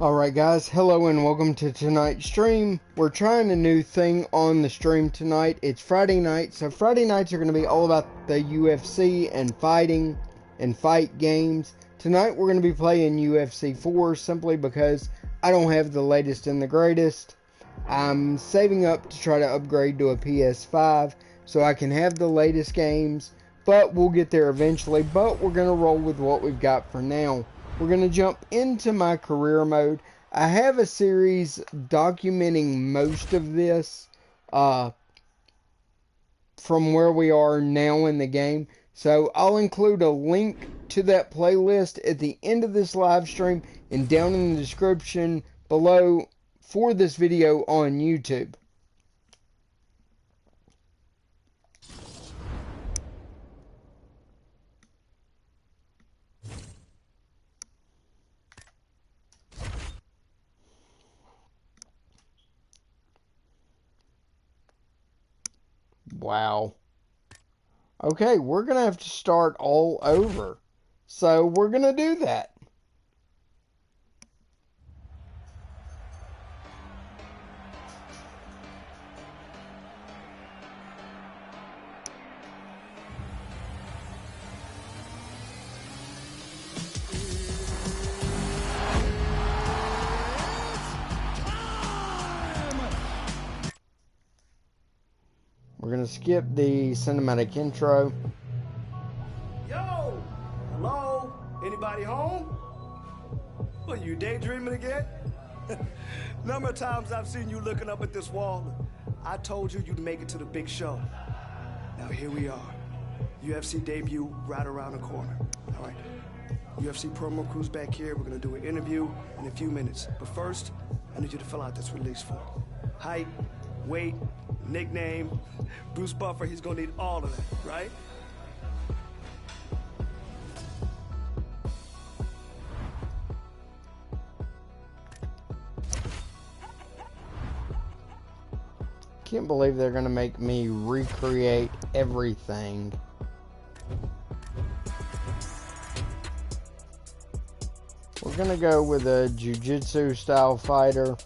Alright guys, hello and welcome to tonight's stream. We're trying a new thing on the stream tonight. It's Friday night, so Friday nights are going to be all about the UFC and fighting and fight games. Tonight we're going to be playing UFC 4 simply because I don't have the latest and the greatest. I'm saving up to try to upgrade to a PS5 so I can have the latest games, but we'll get there eventually. But we're going to roll with what we've got for now. We're going to jump into my career mode. I have a series documenting most of this from where we are now in the game. So I'll include a link to that playlist at the end of this live stream and down in the description below for this video on YouTube. Wow. Okay, we're going to have to start all over. So we're going to do that. We're going to skip the cinematic intro. Yo! Hello? Anybody home? What, you daydreaming again? Number of times I've seen you looking up at this wall. I told you you'd make it to the big show. Now here we are. UFC debut right around the corner. All right. UFC promo crew's back here. We're gonna do an interview in a few minutes. But first, I need you to fill out this release form. Height, weight, nickname. Bruce Buffer, he's gonna need all of that, right? Can't believe they're gonna make me recreate everything. We're gonna go with a jiu-jitsu style fighter.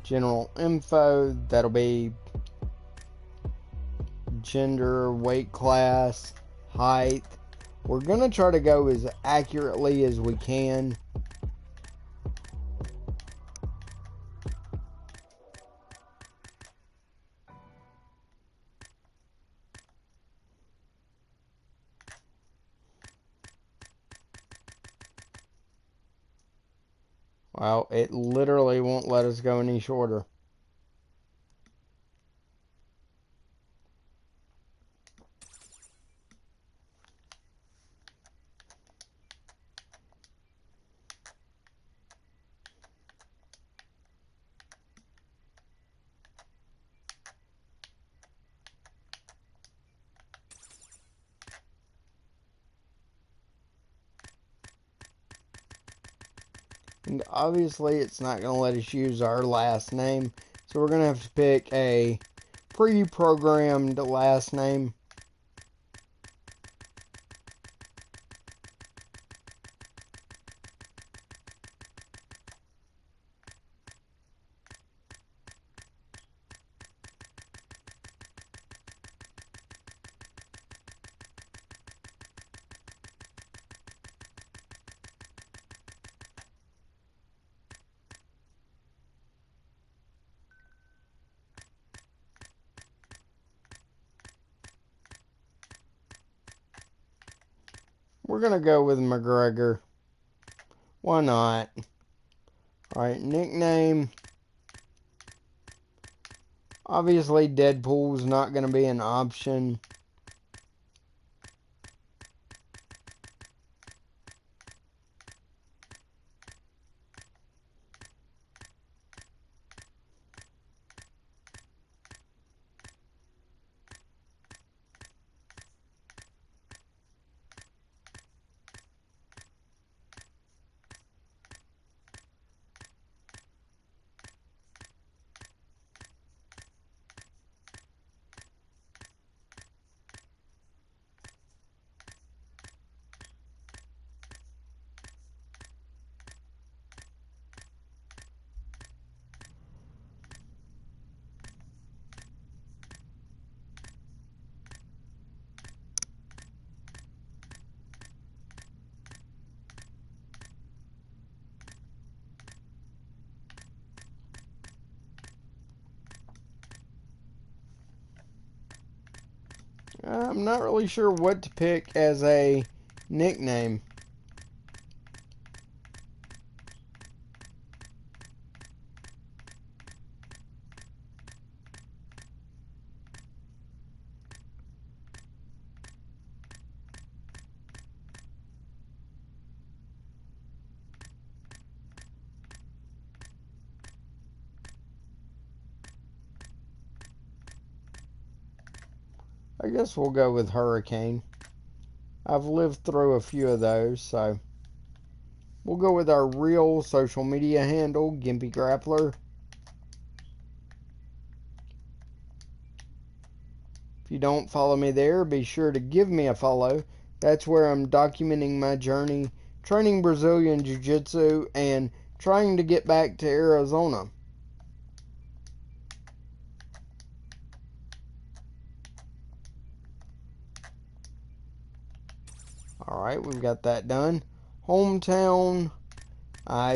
General info, that'll be gender, weight class, height. We're gonna try to go as accurately as we can. Well, it literally won't let us go any shorter. And obviously it's not going to let us use our last name, so we're going to have to pick a pre-programmed last name. We're going to go with McGregor. Why not? Alright, nickname. Obviously, Deadpool's not going to be an option. I'm not really sure what to pick as a nickname. I guess we'll go with Hurricane. I've lived through a few of those, so we'll go with our real social media handle, GimpyGrappler. If you don't follow me there, be sure to give me a follow. That's where I'm documenting my journey, training Brazilian Jiu-Jitsu, and trying to get back to Arizona. Alright, we've got that done. Hometown,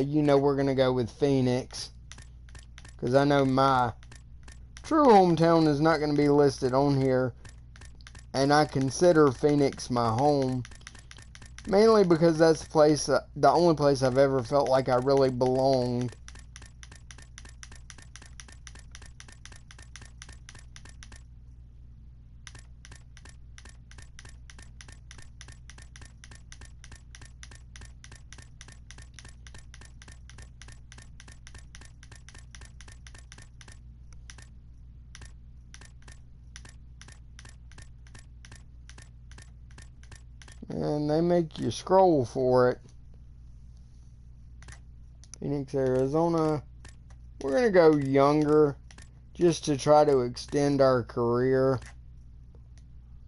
you know we're going to go with Phoenix, because I know my true hometown is not going to be listed on here, and I consider Phoenix my home, mainly because that's the only place I've ever felt like I really belonged. And they make you scroll for it. Phoenix, Arizona. We're going to go younger, just to try to extend our career.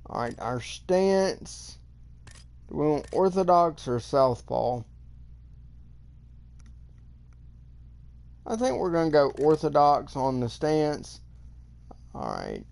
Alright, our stance. Do we want orthodox or southpaw? I think we're going to go orthodox on the stance. Alright,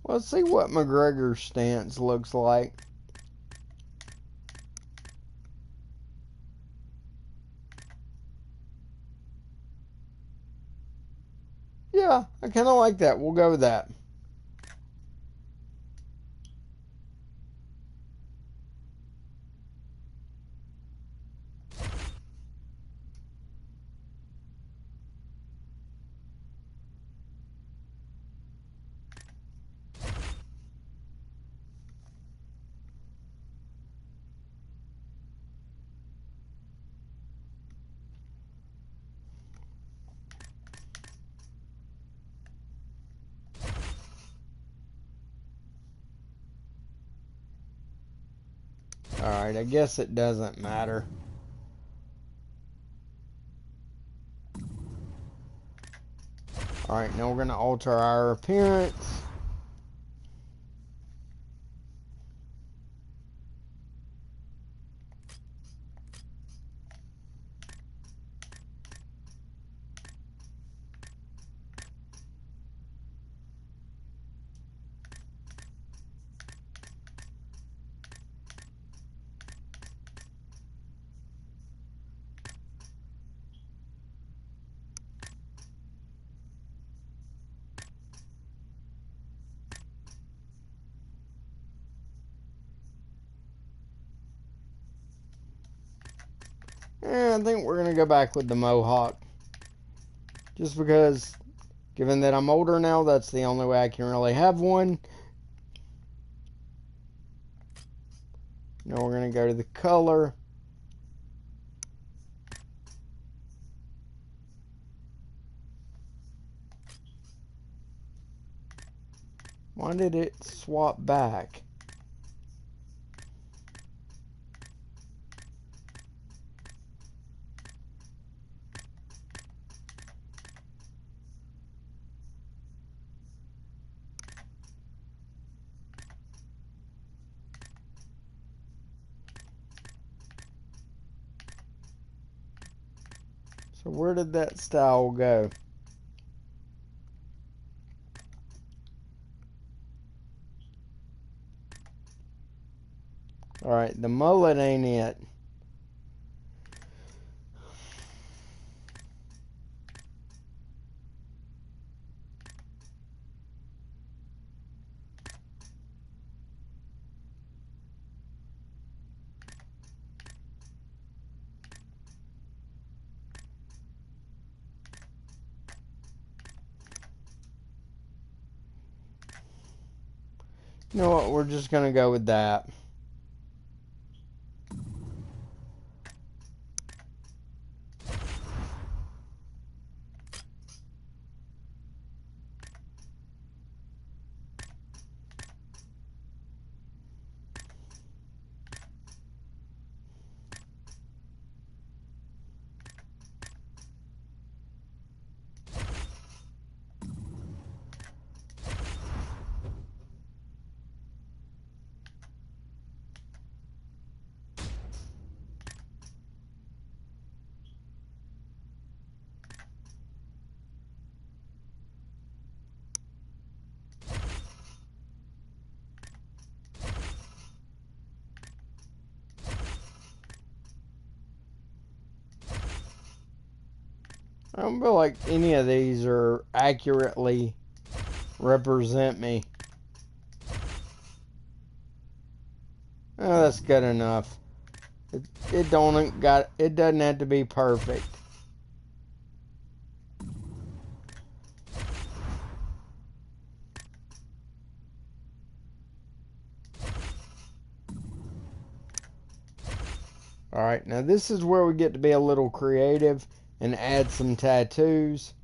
let's see what McGregor's stance looks like. Yeah, I kind of like that. We'll go with that. Alright, I guess it doesn't matter. Alright, now we're going to alter our appearance. And I think we're going to go back with the mohawk. Just because, given that I'm older now, that's the only way I can really have one. Now we're going to go to the color. Why did it swap back? So where did that style go? Alright, the mullet ain't it. You know what, we're just gonna go with that. I don't feel like any of these are accurately represent me. Oh, that's good enough. It doesn't have to be perfect. Alright, now this is where we get to be a little creative and add some tattoos.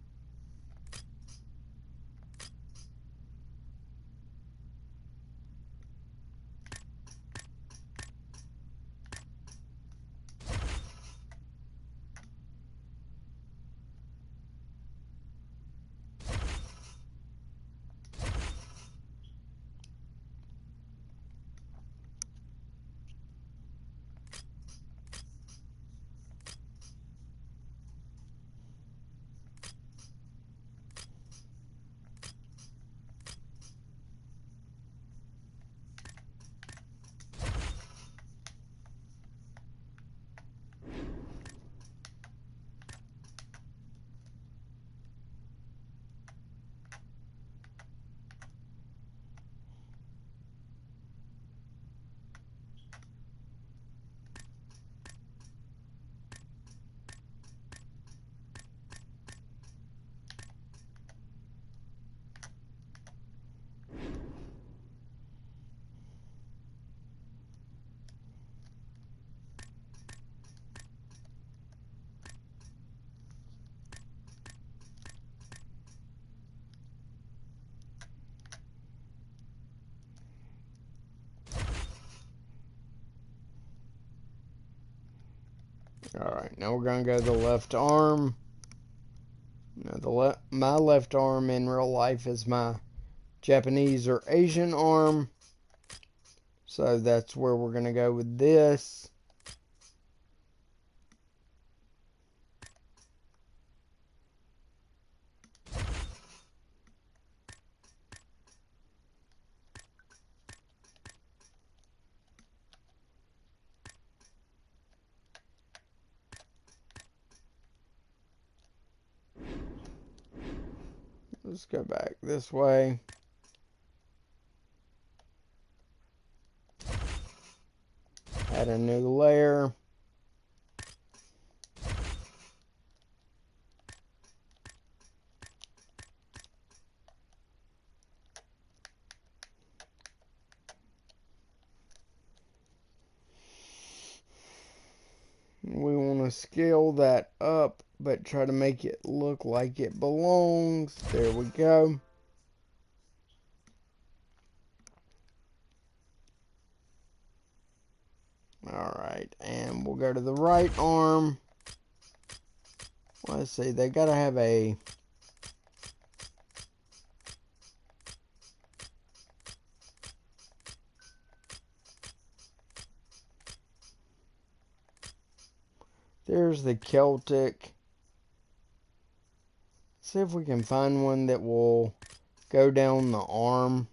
Alright, now we're going to go to the left arm. Now my left arm in real life is my Japanese or Asian arm. So that's where we're going to go with this. Let's go back this way. Add a new layer. We want to scale that up, but try to make it look like it belongs. There we go. Alright, and we'll go to the right arm. Let's see, they gotta have a... There's the Celtic. see if we can find one that will go down the arm.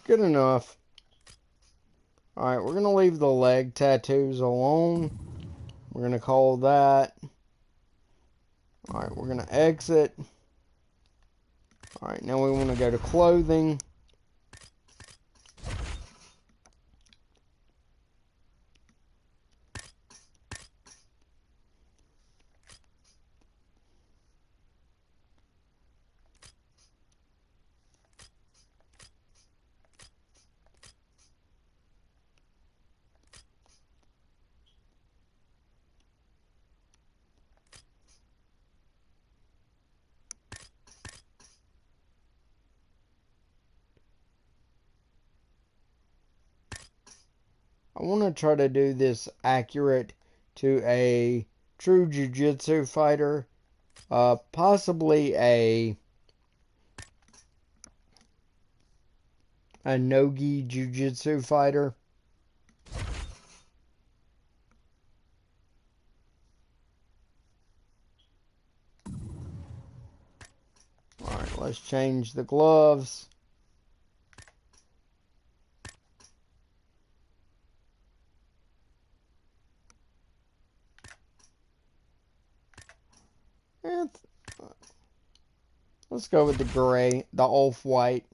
Good enough. Alright, we're going to leave the leg tattoos alone. We're going to call that. Alright, we're going to exit. Alright, now we want to go to clothing. I want to try to do this accurate to a true jiu-jitsu fighter. Possibly a no-gi jiu-jitsu fighter. Alright, let's change the gloves. Let's go with the gray, the off-white.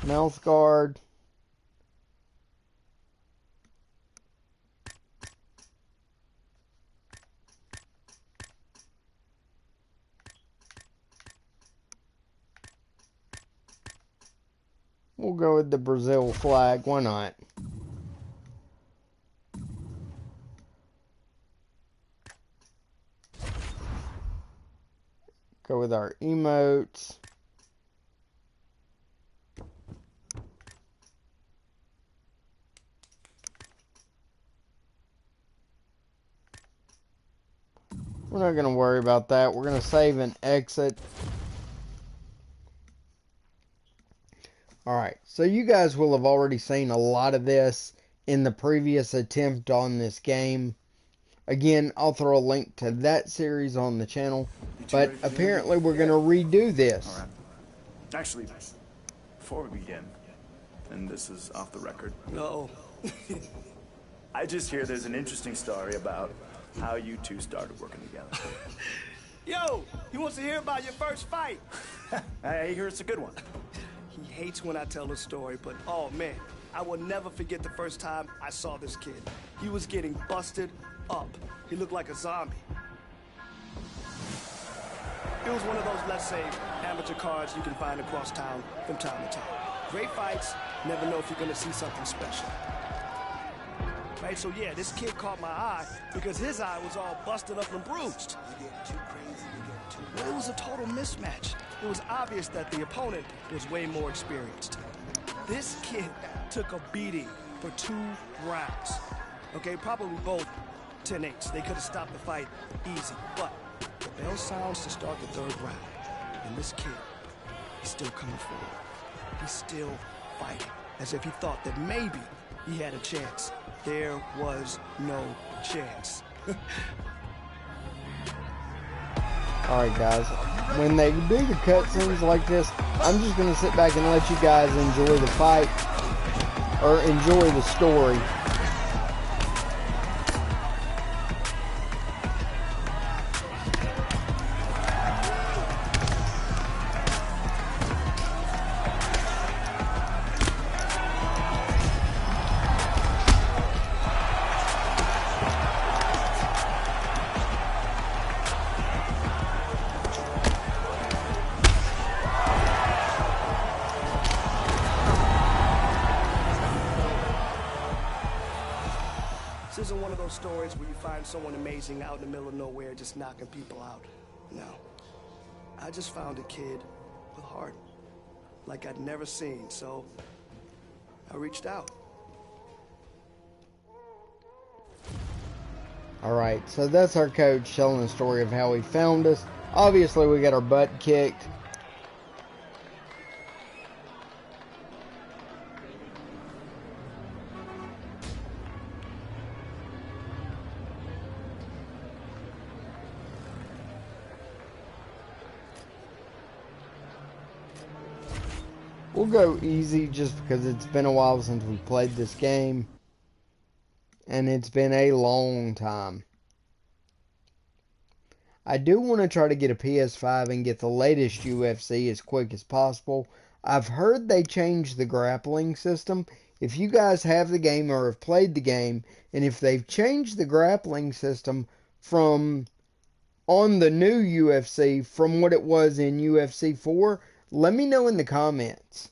Mouth guard. We'll go with the Brazil flag. Why not? Go with our emotes. We're not going to worry about that. We're going to save and exit. Alright, so you guys will have already seen a lot of this in the previous attempt on this game. Again, I'll throw a link to that series on the channel. But apparently we're going to redo this. All right. Actually, before we begin, and this is off the record. No. I just hear there's an interesting story about how you two started working together. Yo, he wants to hear about your first fight. I hear it's a good one. He hates when I tell the story, but oh man, I will never forget the first time I saw this kid. He was getting busted up. He looked like a zombie. It was one of those, let's say, amateur cards you can find across town from time to time. Great fights, never know if you're gonna see something special. Right, so yeah, this kid caught my eye because his eye was all busted up and bruised. Well, it was a total mismatch. It was obvious that the opponent was way more experienced. This kid took a beating for 2 rounds. Okay, probably both 10-8s. They could have stopped the fight easy, but the bell sounds to start the 3rd round. And this kid, he's still coming forward. He's still fighting, as if he thought that maybe he had a chance. There was no chance. Alright guys, when they do the cutscenes like this, I'm just going to sit back and let you guys enjoy the fight, or enjoy the story. isn't one of those stories where you find someone amazing out in the middle of nowhere just knocking people out. No. I just found a kid with heart like I'd never seen, so I reached out. Alright, so that's our coach telling the story of how he found us. Obviously, we got our butt kicked. We'll go easy just because it's been a while since we played this game. And it's been a long time. I do want to try to get a PS5 and get the latest UFC as quick as possible. I've heard they changed the grappling system. If you guys have the game or have played the game, and if they've changed the grappling system from on the new UFC from what it was in UFC 4, let me know in the comments.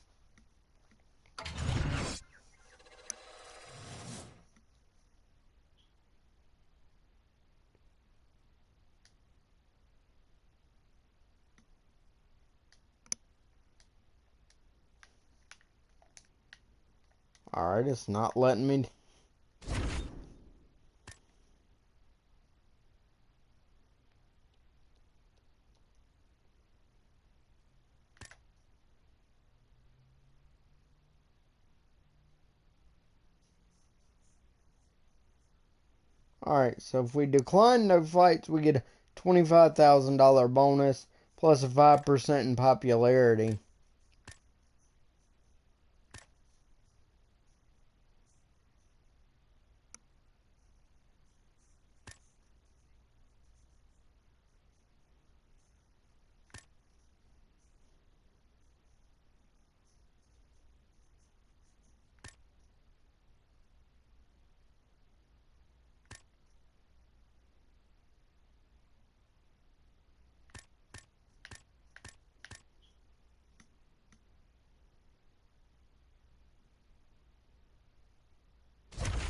Alright, it's not letting me. Alright, so if we decline no fights, we get a $25,000 bonus plus a 5% in popularity.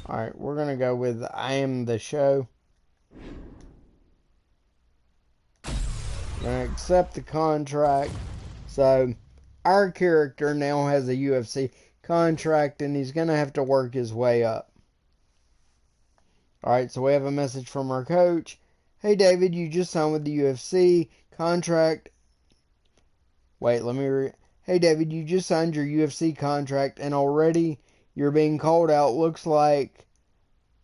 Alright, we're going to go with I am the show. Going to accept the contract. So, our character now has a UFC contract and he's going to have to work his way up. Alright, so we have a message from our coach. Hey David, you just signed with the UFC contract. Wait, let me read. Hey David, you just signed your UFC contract and already you're being called out. Looks like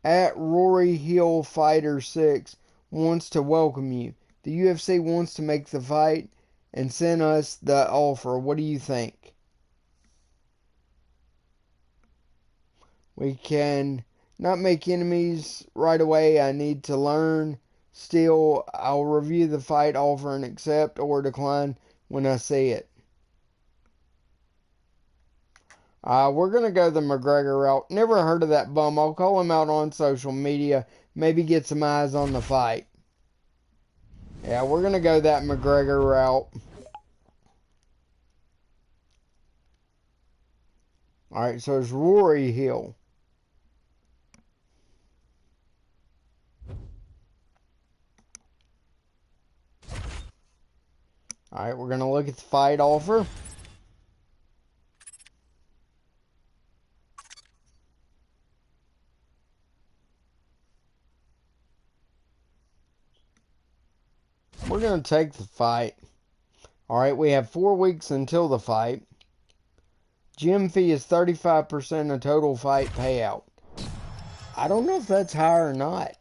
at Rory Hill Fighter 6 wants to welcome you. The UFC wants to make the fight and send us the offer. What do you think? We can not make enemies right away. I need to learn. Still, I'll review the fight offer and accept or decline when I see it. We're going to go the McGregor route. Never heard of that bum. I'll call him out on social media. Maybe get some eyes on the fight. Yeah, we're going to go that McGregor route. Alright, so it's Rory Hill. Alright, we're going to look at the fight offer. We're going to take the fight. Alright, we have 4 weeks until the fight. Gym fee is 35% of total fight payout. I don't know if that's high or not.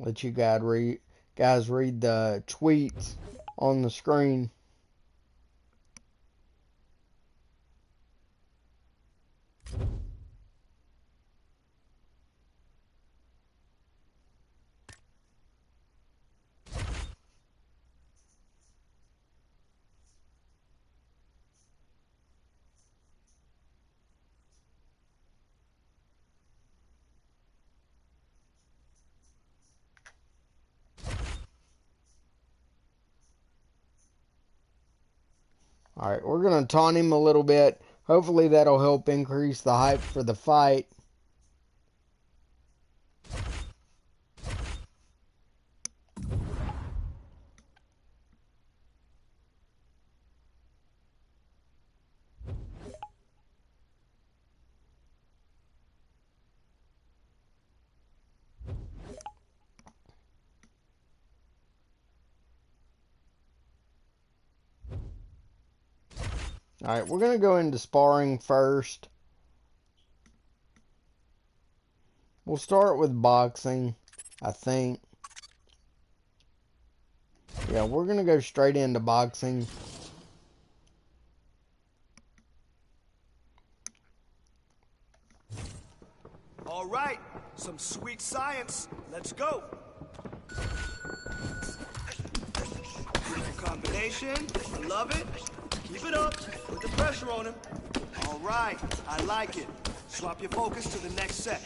Let you guys read the tweets on the screen. Alright, we're going to taunt him a little bit. Hopefully that'll help increase the hype for the fight. Alright, we're going to go into sparring first. We'll start with boxing, I think. Yeah, we're going to go straight into boxing. All right, some sweet science. Let's go. Beautiful combination. I love it. Keep it up. Put the pressure on him. All right, I like it. Swap your focus to the next set.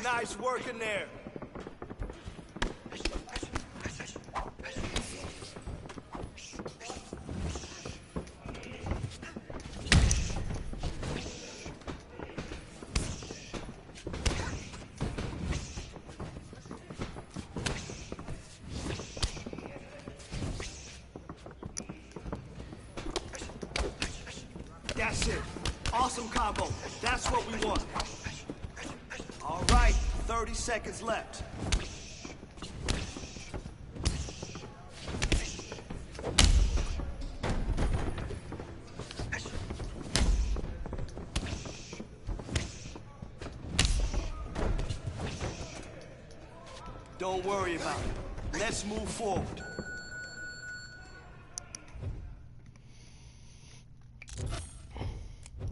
Nice work in there. That's it. Awesome combo. That's what we want. All right, 30 seconds left. Don't worry about it. Let's move forward.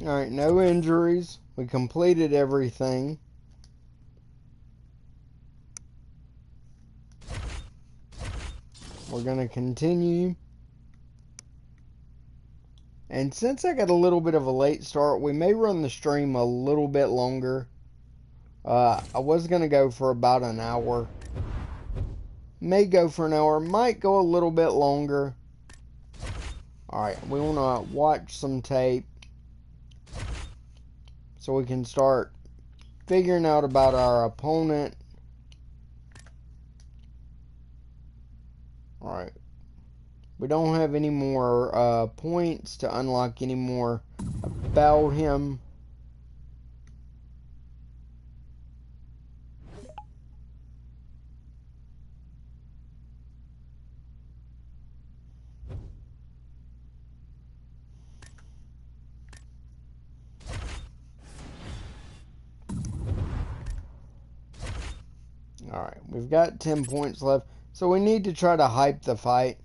Alright, no injuries. We completed everything. We're going to continue. And since I got a little bit of a late start, we may run the stream a little bit longer. I was going to go for about an hour. May go for an hour. Might go a little bit longer. Alright, we want to watch some tape, so we can start figuring out about our opponent. Alright. We don't have any more points to unlock any more about him. Alright, we've got 10 points left, so we need to try to hype the fight.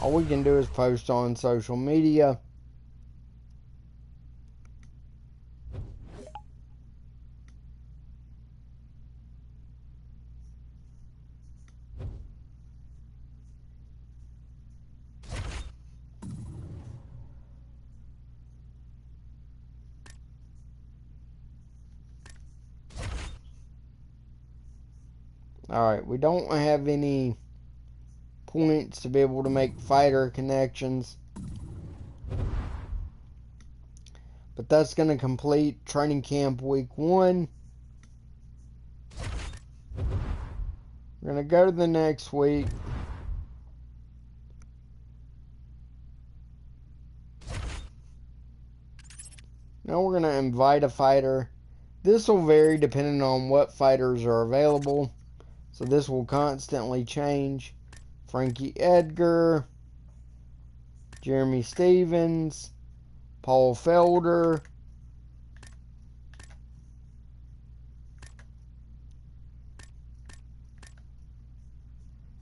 All we can do is post on social media. Alright, we don't have any points to be able to make fighter connections. But that's going to complete training camp week 1. We're going to go to the next week. Now we're going to invite a fighter. This will vary depending on what fighters are available. So this will constantly change. Frankie Edgar, Jeremy Stevens, Paul Felder,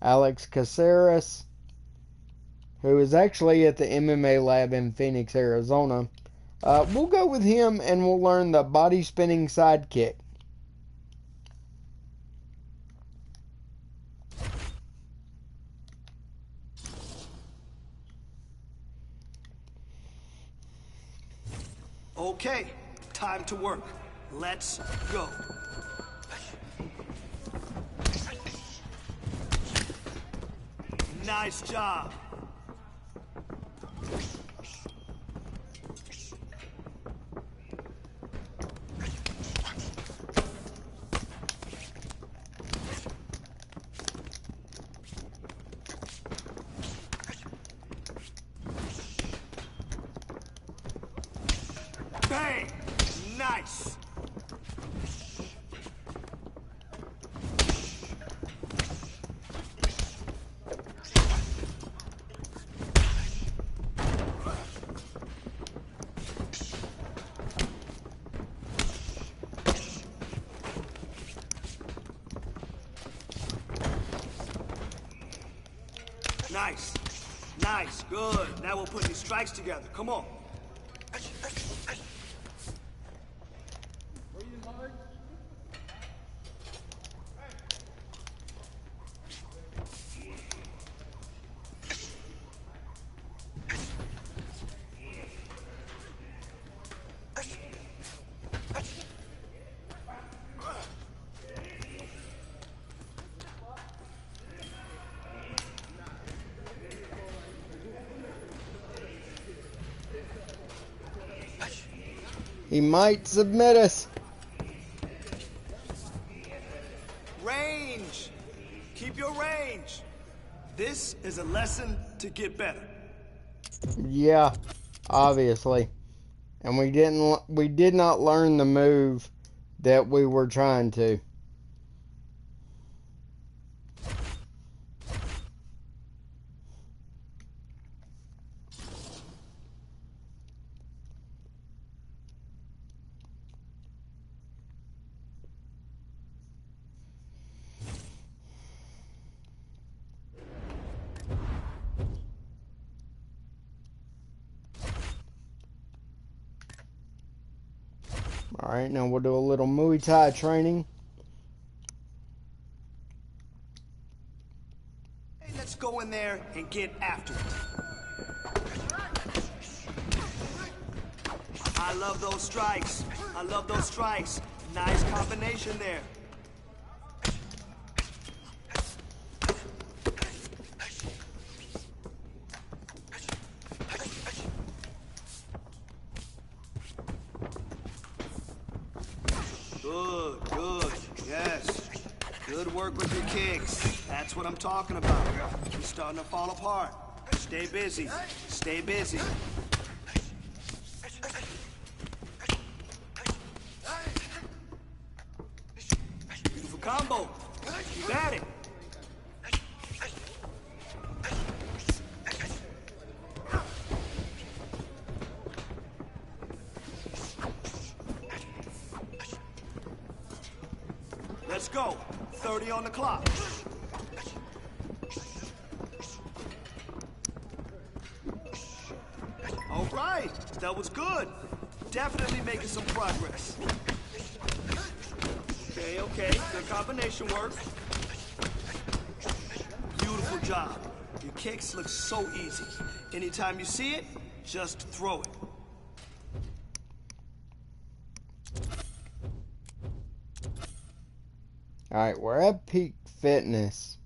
Alex Caceres, who is actually at the MMA lab in Phoenix, Arizona. We'll go with him and we'll learn the body spinning sidekick. Okay, time to work. Let's go. Nice job. Bang! Nice! Nice. Nice. Good. Now we'll put these strikes together. Come on. He might submit us. Range. Keep your range. This is a lesson to get better. Yeah, obviously. And we did not learn the move that we were trying to. Alright, now we'll do a little Muay Thai training. Hey, let's go in there and get after it. I love those strikes. I love those strikes. Nice combination there. Good, good, yes. Good work with your kicks. That's what I'm talking about. You're starting to fall apart. Stay busy. Stay busy. Beautiful combo. Keep at it. Let's go. 30 on the clock. All right. That was good. Definitely making some progress. Okay, okay. Good combination work. Beautiful job. Your kicks look so easy. Anytime you see it, just throw it. Alright, we're at peak fitness,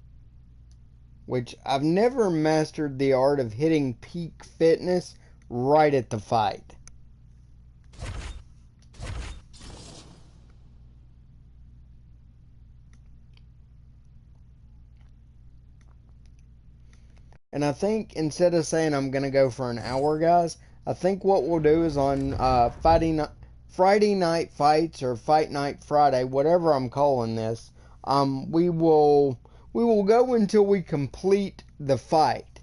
which I've never mastered the art of hitting peak fitness right at the fight. And I think instead of saying I'm going to go for an hour, guys, I think what we'll do is on Friday night fights or Fight Night Friday, whatever I'm calling this, we will go until we complete the fight.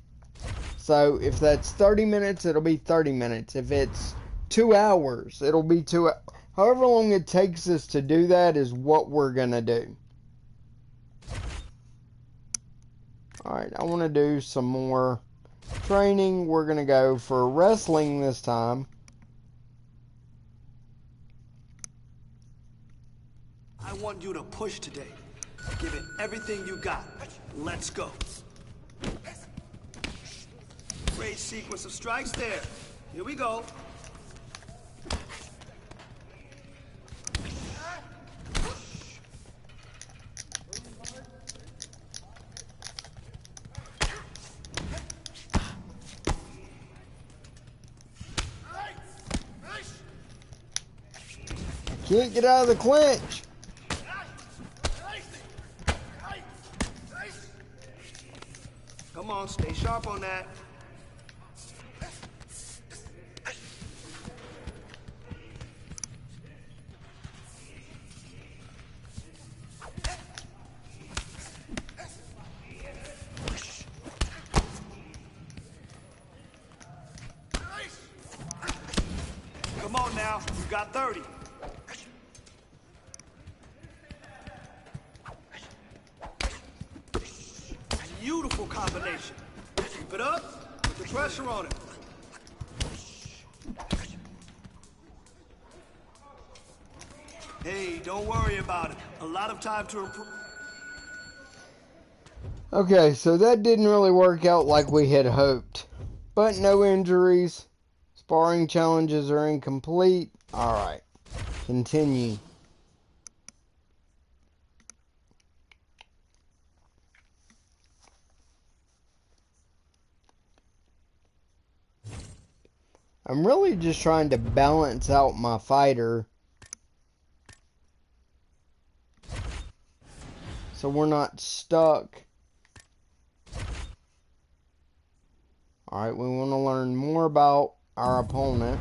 So if that's 30 minutes, it'll be 30 minutes. If it's 2 hours, it'll be 2 hours. However long it takes us to do that is what we're going to do. Alright, I want to do some more training. We're going to go for wrestling this time. I want you to push today. Give it everything you got. Let's go. Great sequence of strikes there. Here we go. Can't get out of the clinch. Come on, stay sharp on that. Come on now, you got 30. Beautiful combination. Keep it up, put the pressure on it. Hey, don't worry about it. A lot of time to improve. Okay, so that didn't really work out like we had hoped. But no injuries. Sparring challenges are incomplete. Alright, continue. I'm really just trying to balance out my fighter so we're not stuck. Alright, we want to learn more about our opponent.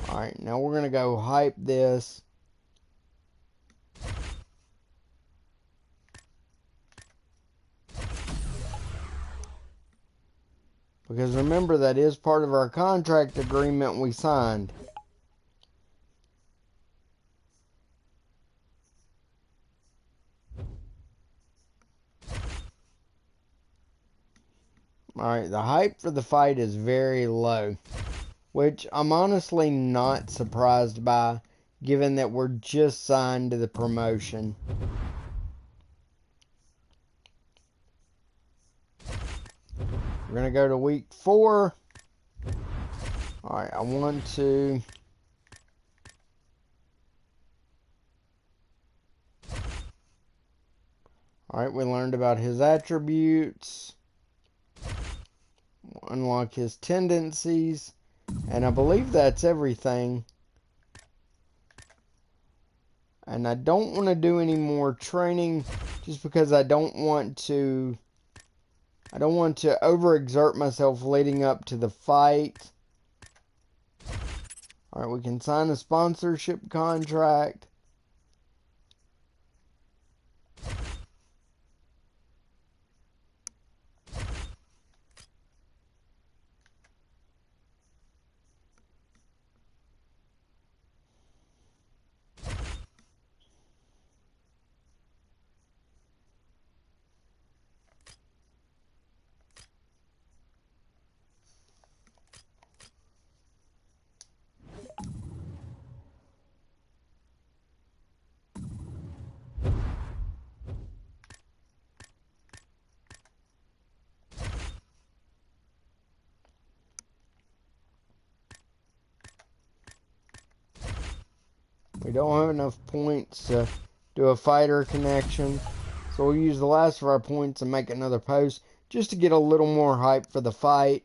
Alright, now we're going to go hype this. Because remember, that is part of our contract agreement we signed. Alright, the hype for the fight is very low. Which I'm honestly not surprised by, given that we're just signed to the promotion. We're going to go to week 4. Alright, I want to... Alright, we learned about his attributes. Unlock his tendencies. And I believe that's everything. And I don't want to do any more training just because I don't want to overexert myself leading up to the fight. Alright, we can sign a sponsorship contract. We don't have enough points to do a fighter connection. So we'll use the last of our points and make another post just to get a little more hype for the fight.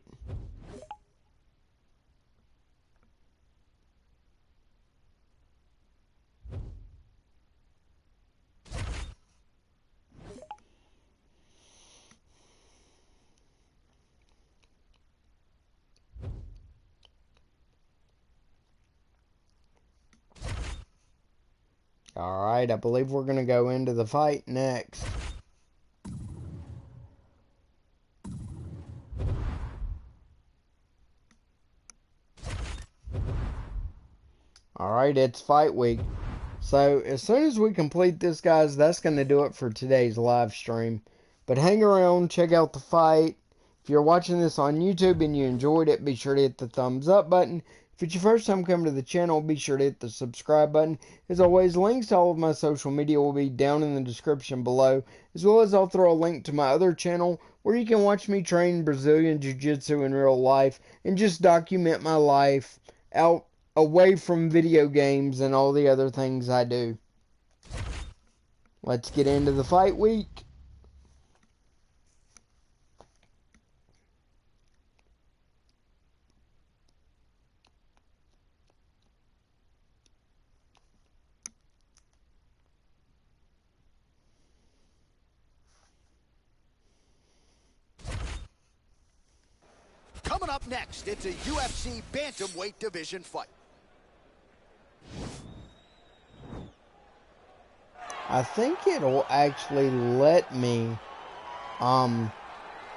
Alright, I believe we're going to go into the fight next. Alright, it's fight week. So, as soon as we complete this, guys, that's going to do it for today's live stream. But hang around, check out the fight. If you're watching this on YouTube and you enjoyed it, be sure to hit the thumbs up button. If it's your first time coming to the channel, be sure to hit the subscribe button. As always, links to all of my social media will be down in the description below, as well as I'll throw a link to my other channel where you can watch me train Brazilian Jiu-Jitsu in real life and just document my life out away from video games and all the other things I do. Let's get into the fight week. up next, it's a UFC bantamweight division fight. I think it'll actually let me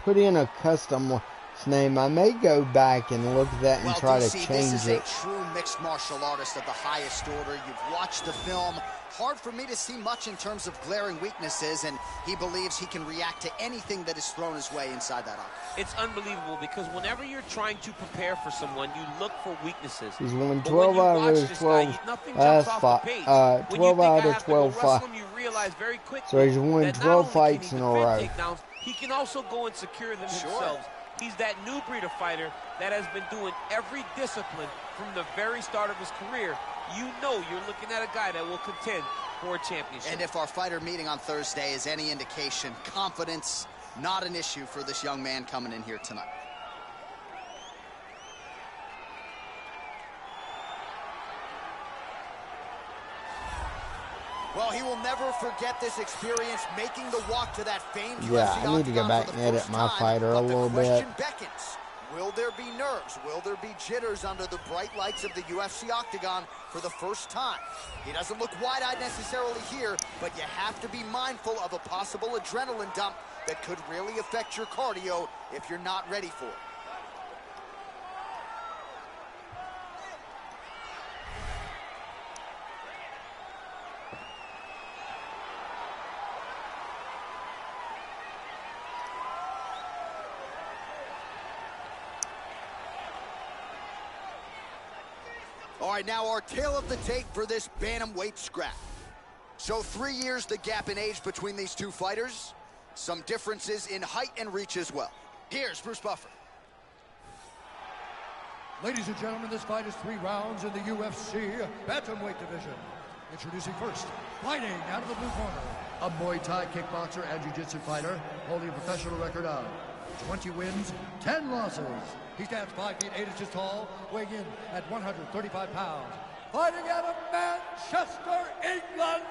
put in a custom name. I may go back and look at that and try to change this is it. a true mixed martial artist of the highest order. You've watched the film. Hard for me to see much in terms of glaring weaknesses, and he believes he can react to anything that is thrown his way inside that octagon. It's unbelievable because whenever you're trying to prepare for someone, you look for weaknesses. He's won 12 out of his 12 12 out of 12 fights. So he's won 12 fights in a row. Takedowns, he can also go and secure them himself. He's that new breed of fighter that has been doing every discipline from the very start of his career. You know you're looking at a guy that will contend for a championship. And if our fighter meeting on Thursday is any indication, confidence, not an issue for this young man coming in here tonight. Well, he will never forget this experience, making the walk to that famed UFC I need to go back and edit my fighter a little bit. Beckons. Will there be nerves? Will there be jitters under the bright lights of the UFC octagon for the first time? He doesn't look wide-eyed necessarily here, but you have to be mindful of a possible adrenaline dump that could really affect your cardio if you're not ready for it. All right, now our tale of the tape for this bantamweight scrap. So 3 years the gap in age between these two fighters. Some differences in height and reach as well. Here's Bruce Buffer. Ladies and gentlemen, this fight is 3 rounds in the UFC bantamweight division. Introducing first, fighting out of the blue corner, a Muay Thai kickboxer and jiu-jitsu fighter holding a professional record of 20 wins, 10 losses. He stands 5 feet 8 inches tall, weighing in at 135 pounds. Fighting out of Manchester, England,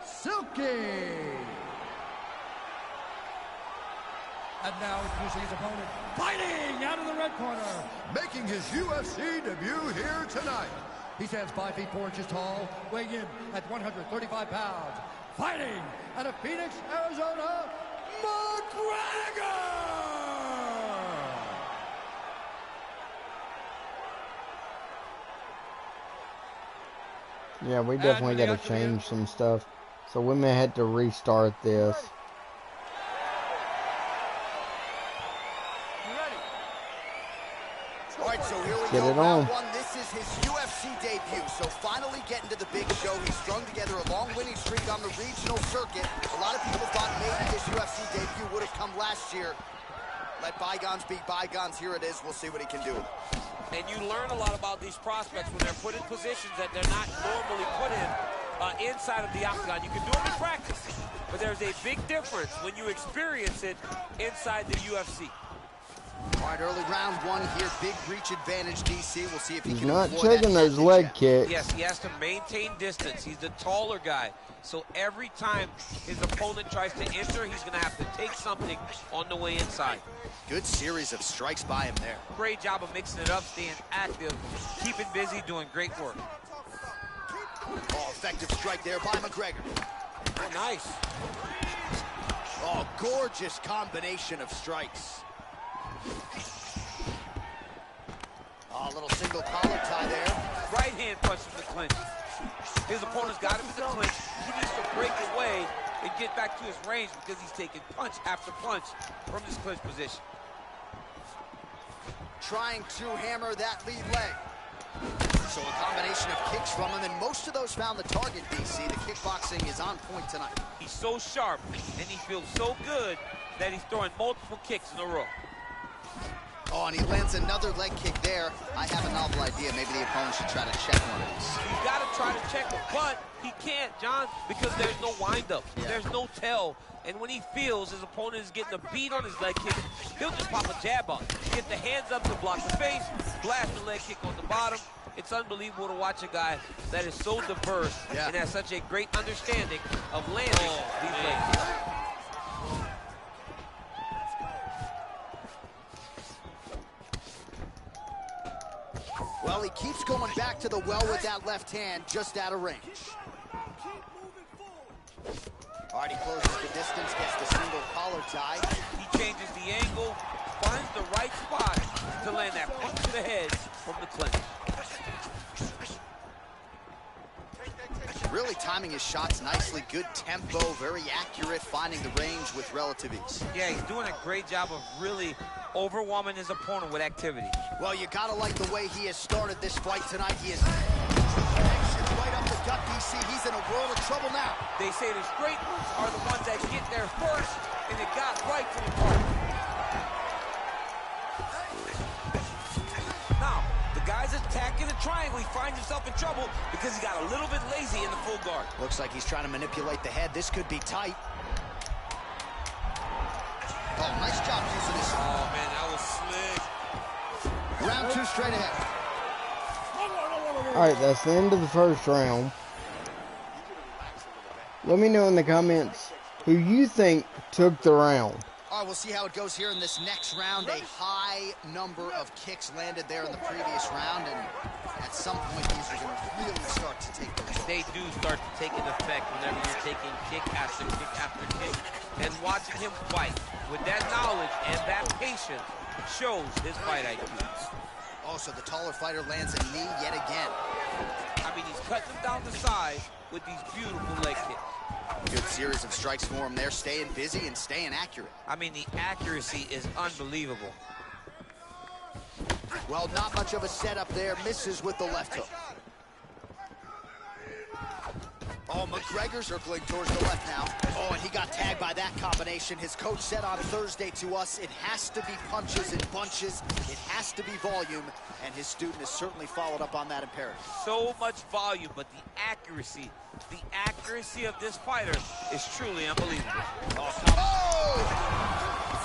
Silky. And now introducing his opponent, fighting out of the red corner, making his UFC debut here tonight. He stands 5 feet 4 inches tall, weighing in at 135 pounds. Fighting out of Phoenix, Arizona, McGregor! Yeah, we definitely got to change some stuff. So we may have to restart this. All right, so here we go, round one. This is his UFC debut. So finally getting to the big show. He's strung together a long winning streak on the regional circuit. A lot of people thought maybe his UFC debut would have come last year. Let bygones be bygones. Here it is. We'll see what he can do. And you learn a lot about these prospects when they're put in positions that they're not normally put in inside of the octagon. You can do them in practice, but there's a big difference when you experience it inside the UFC. All right, early round one here, big reach advantage, DC. We'll see if he can not avoid taking those leg kicks. Yes, he has to maintain distance. He's the taller guy. So every time his opponent tries to enter, he's going to have to take something on the way inside. Good series of strikes by him there. Great job of mixing it up, staying active, keeping busy, doing great work. Oh, effective strike there by McGregor. Oh, nice. Oh, gorgeous combination of strikes. Oh, a little single collar tie there. Right hand punch from the clinch. His opponent's got him in the clinch. He needs to break away and get back to his range because he's taking punch after punch from his clinch position. Trying to hammer that lead leg. So a combination of kicks from him, and most of those found the target, DC. The kickboxing is on point tonight. He's so sharp, and he feels so good that he's throwing multiple kicks in a row. Oh, and he lands another leg kick there. I have a novel idea. Maybe the opponent should try to check one of these. He's got to try to check him, but he can't, John, because there's no windup. Yeah. There's no tell. And when he feels his opponent is getting a beat on his leg kick, he'll just pop a jab on. Get the hands up to block the face, blast the leg kick on the bottom. It's unbelievable to watch a guy that is so diverse and has such a great understanding of landing these leg kicks. keeps going back to the well with that left hand, just out of range. All right, he closes the distance, gets the single collar tie. He changes the angle, finds the right spot to land that punch to the head from the clinch. Really timing his shots nicely. Good tempo, very accurate, finding the range with relative ease. Yeah, he's doing a great job of really overwhelming his opponent with activity. Well, you gotta like the way he has started this fight tonight. He is right up the gut, DC. He's in a world of trouble now. They say the straight moves are the ones that get there first, and it got right to the target. Now, the guy's attacking the triangle. He finds himself in trouble because he got a little bit lazy in the full guard. Looks like he's trying to manipulate the head. This could be tight. Oh, nice job using this. Oh, man, that was slick. Round 2 straight ahead. Alright, that's the end of the first round. Let me know in the comments who you think took the round. All right, we'll see how it goes here in this next round. A high number of kicks landed there in the previous round, and at some point these are going to really start to take their toll. They do start to take an effect whenever you're taking kick after kick after kick. And watching him fight with that knowledge and that patience shows his fight IQ. Oh, so the taller fighter lands a knee yet again. I mean, he's cutting them down the side with these beautiful leg kicks. Good series of strikes for him there, staying busy and staying accurate. I mean, the accuracy is unbelievable. Well, not much of a setup there. Misses with the left hook. Oh, McGregor circling towards the left now. Oh, and he got tagged by that combination. His coach said on Thursday to us, it has to be punches in bunches. It has to be volume. And his student has certainly followed up on that imperative. So much volume, but the accuracy of this fighter is truly unbelievable. Oh!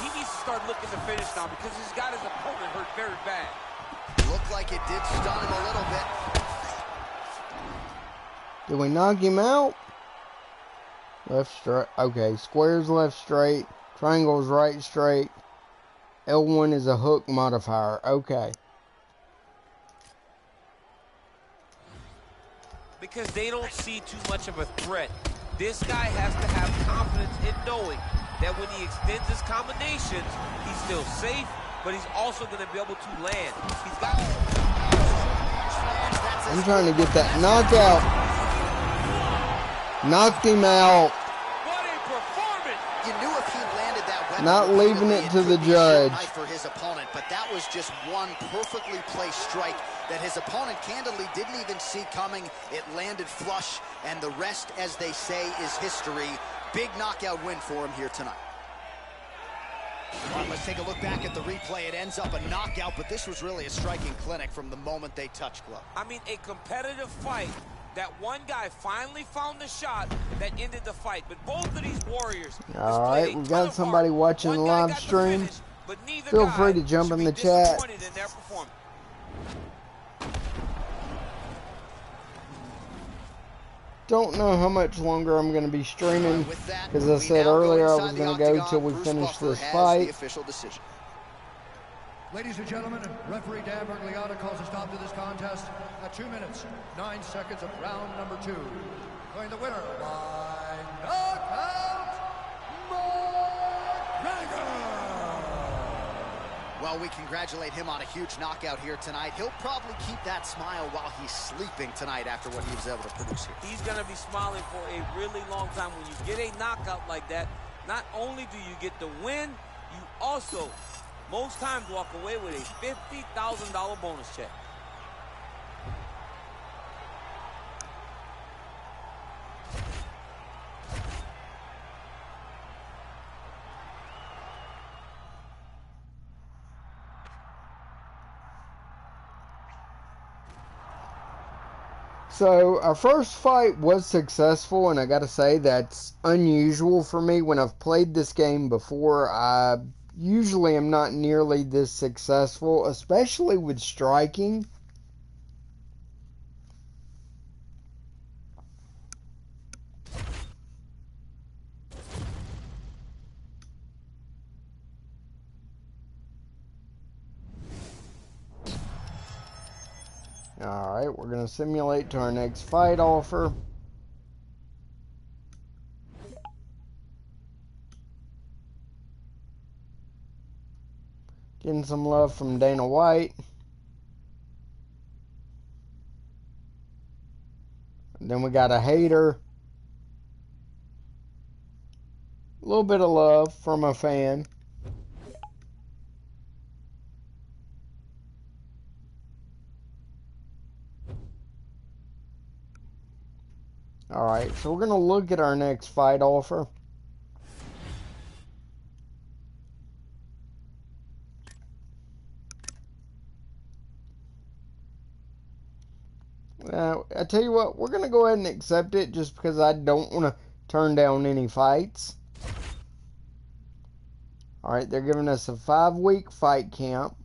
He needs to start looking to finish now because he's got his opponent hurt very bad. Looked like it did stun him a little bit. Did we knock him out? Left straight. Okay, square's left straight. Triangle's right straight. L1 is a hook modifier. Okay. Because they don't see too much of a threat. This guy has to have confidence in knowing that when he extends his combinations, he's still safe, but he's also going to be able to land. He's got... I'm trying to get that knockout. Knocked him out. What a performance! You knew if he landed that weapon, Not leaving it to the judge. For his opponent, but that was just one perfectly placed strike that his opponent candidly didn't even see coming. It landed flush, and the rest, as they say, is history. Big knockout win for him here tonight. All right, let's take a look back at the replay. It ends up a knockout, but this was really a striking clinic from the moment they touched glove. I mean, a competitive fight. That one guy finally found the shot that ended the fight. But both of these warriors. All right, we got somebody watching the live stream. Feel free to jump in the chat. Don't know how much longer I'm going to be streaming, because I said earlier I was going to go till we finish this fight. Ladies and gentlemen, referee Dan Bergliata calls a stop to this contest at 2 minutes, 9 seconds of round number 2. Going the winner by knockout, McGregor. Well, we congratulate him on a huge knockout here tonight. He'll probably keep that smile while he's sleeping tonight after what he was able to produce here. He's going to be smiling for a really long time. When you get a knockout like that, not only do you get the win, you also... most times walk away with a $50,000 bonus check. So our first fight was successful, and I gotta say that's unusual for me. When I've played this game before, I usually am not nearly this successful, especially with striking. Alright, we're going to simulate to our next fight offer. Getting some love from Dana White. Then we got a hater. A little bit of love from a fan. Alright, so we're going to look at our next fight offer. I tell you what, we're going to go ahead and accept it just because I don't want to turn down any fights. Alright, they're giving us a 5-week fight camp.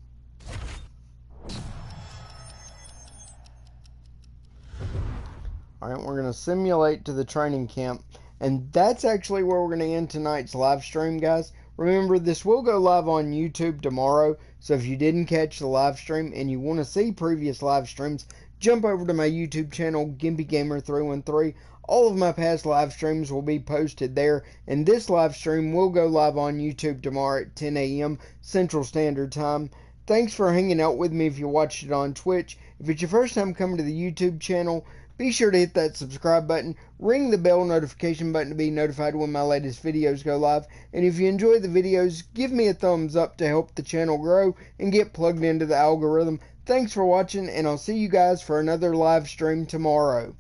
Alright, we're going to simulate to the training camp. And that's actually where we're going to end tonight's live stream, guys. Remember, this will go live on YouTube tomorrow. So if you didn't catch the live stream and you want to see previous live streams, jump over to my YouTube channel, GimpyGamer313. All of my past live streams will be posted there. And this live stream will go live on YouTube tomorrow at 10 a.m. Central Standard Time. Thanks for hanging out with me if you watched it on Twitch. If it's your first time coming to the YouTube channel, be sure to hit that subscribe button, ring the bell notification button to be notified when my latest videos go live, and if you enjoy the videos, give me a thumbs up to help the channel grow and get plugged into the algorithm. Thanks for watching, and I'll see you guys for another live stream tomorrow.